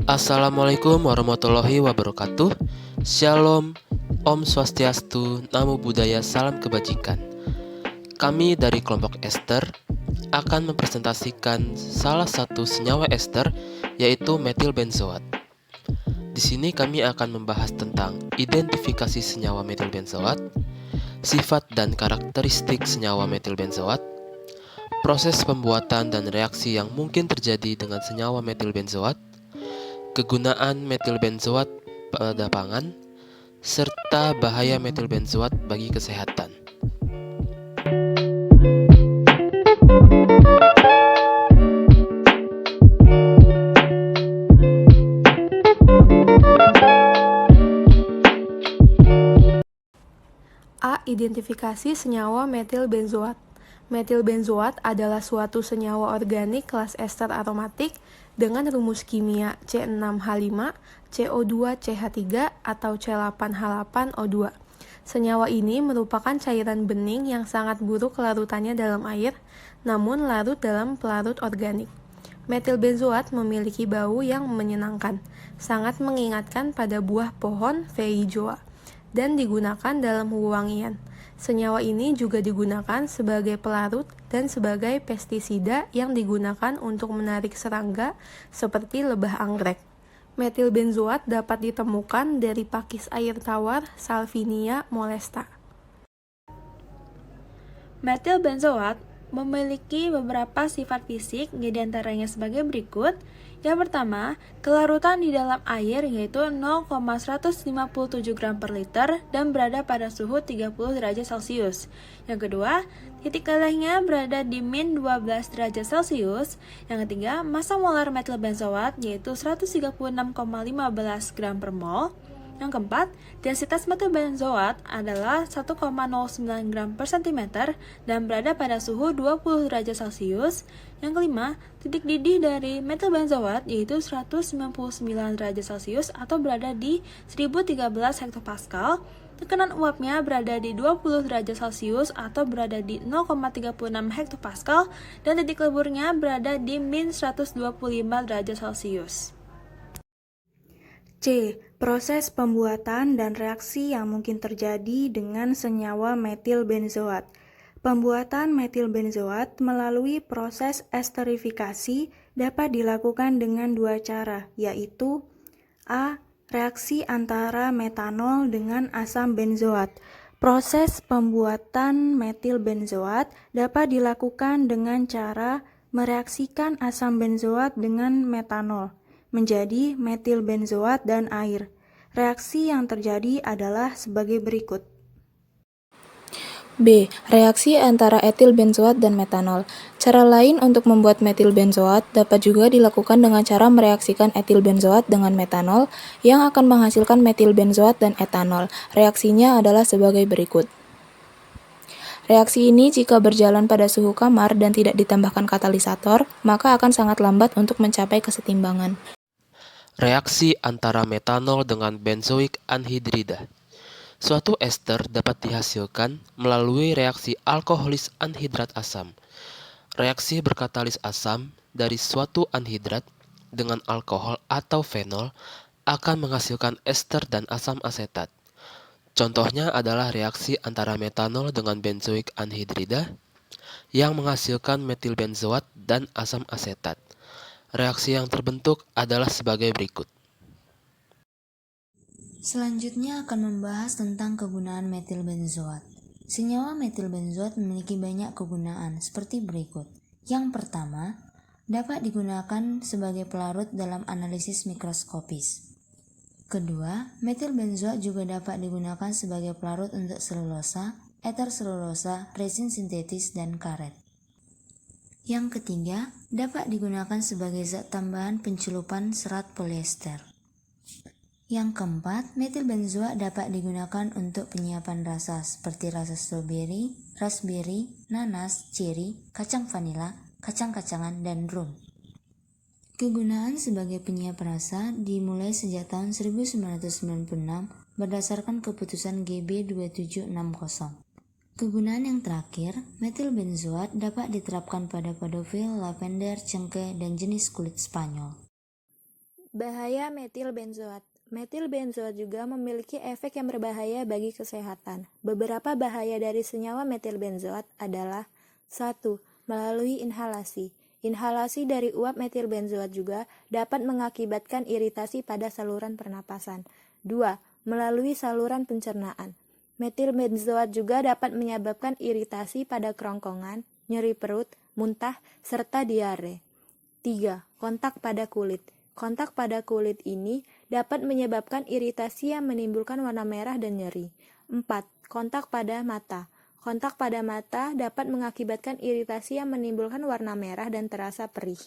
Assalamualaikum warahmatullahi wabarakatuh. Shalom, Om Swastiastu, Namo Buddhaya, salam kebajikan. Kami dari kelompok ester akan mempresentasikan salah satu senyawa ester, yaitu metil benzoat. Di sini kami akan membahas tentang identifikasi senyawa metil benzoat, sifat dan karakteristik senyawa metil benzoat, proses pembuatan dan reaksi yang mungkin terjadi dengan senyawa metil benzoat, kegunaan metil benzoat pada pangan, serta bahaya metil benzoat bagi kesehatan. A. Identifikasi senyawa metil benzoat. Metil benzoat adalah suatu senyawa organik kelas ester aromatik dengan rumus kimia C6H5, CO2CH3, atau C8H8O2. Senyawa ini merupakan cairan bening yang sangat buruk larutannya dalam air, namun larut dalam pelarut organik. Metil benzoat memiliki bau yang menyenangkan, sangat mengingatkan pada buah pohon feijoa, dan digunakan dalam wewangian. Senyawa ini juga digunakan sebagai pelarut dan sebagai pestisida yang digunakan untuk menarik serangga seperti lebah anggrek. Metil benzoat dapat ditemukan dari pakis air tawar Salvinia molesta. Metil benzoat memiliki beberapa sifat fisik, di antaranya sebagai berikut. Yang pertama, kelarutan di dalam air yaitu 0,157 gram per liter dan berada pada suhu 30 derajat Celcius. Yang kedua, titik lelehnya berada di min 12 derajat Celcius. Yang ketiga, massa molar metil benzoat yaitu 136,15 gram per mol. Yang keempat, densitas metil benzoat adalah 1,09 gram per cm dan berada pada suhu 20 derajat Celcius. Yang kelima, titik didih dari metil benzoat yaitu 199 derajat Celcius atau berada di 1013 hektopascal. Tekanan uapnya berada di 20 derajat Celcius atau berada di 0,36 hektopascal dan titik leburnya berada di min 125 derajat Celcius. C. Proses pembuatan dan reaksi yang mungkin terjadi dengan senyawa metil benzoat. Pembuatan metil benzoat melalui proses esterifikasi dapat dilakukan dengan dua cara, yaitu A. Reaksi antara metanol dengan asam benzoat. Proses pembuatan metil benzoat dapat dilakukan dengan cara mereaksikan asam benzoat dengan metanol menjadi metil benzoat dan air. Reaksi yang terjadi adalah sebagai berikut. B. Reaksi antara etil benzoat dan metanol. Cara lain untuk membuat metil benzoat dapat juga dilakukan dengan cara mereaksikan etil benzoat dengan metanol yang akan menghasilkan metil benzoat dan etanol. Reaksinya adalah sebagai berikut. Reaksi ini jika berjalan pada suhu kamar dan tidak ditambahkan katalisator, maka akan sangat lambat untuk mencapai kesetimbangan. Reaksi antara metanol dengan benzoik anhidrida. Suatu ester dapat dihasilkan melalui reaksi alkoholis anhidrat asam. Reaksi berkatalis asam dari suatu anhidrat dengan alkohol atau fenol akan menghasilkan ester dan asam asetat. Contohnya adalah reaksi antara metanol dengan benzoik anhidrida yang menghasilkan metil benzoat dan asam asetat. Reaksi yang terbentuk adalah sebagai berikut. Selanjutnya akan membahas tentang kegunaan metil benzoat. Senyawa metil benzoat memiliki banyak kegunaan seperti berikut. Yang pertama, dapat digunakan sebagai pelarut dalam analisis mikroskopis. Kedua, metil benzoat juga dapat digunakan sebagai pelarut untuk selulosa, eter selulosa, resin sintetis, dan karet. Yang ketiga, dapat digunakan sebagai zat tambahan pencelupan serat polyester. Yang keempat, metil benzoat dapat digunakan untuk penyiapan rasa seperti rasa stroberi, raspberry, nanas, cherry, kacang vanila, kacang-kacangan, dan rum. Kegunaan sebagai penyiap rasa dimulai sejak tahun 1996 berdasarkan keputusan GB 2760. Kegunaan yang terakhir, metil benzoat dapat diterapkan pada pedofil, lavender, cengkeh, dan jenis kulit Spanyol. Bahaya metil benzoat. Metil benzoat juga memiliki efek yang berbahaya bagi kesehatan. Beberapa bahaya dari senyawa metil benzoat adalah 1. Melalui inhalasi. Inhalasi dari uap metil benzoat juga dapat mengakibatkan iritasi pada saluran pernapasan. 2. Melalui saluran pencernaan. Metil benzoat juga dapat menyebabkan iritasi pada kerongkongan, nyeri perut, muntah, serta diare. 3. Kontak pada kulit. Kontak pada kulit ini dapat menyebabkan iritasi yang menimbulkan warna merah dan nyeri. 4. Kontak pada mata. Kontak pada mata dapat mengakibatkan iritasi yang menimbulkan warna merah dan terasa perih.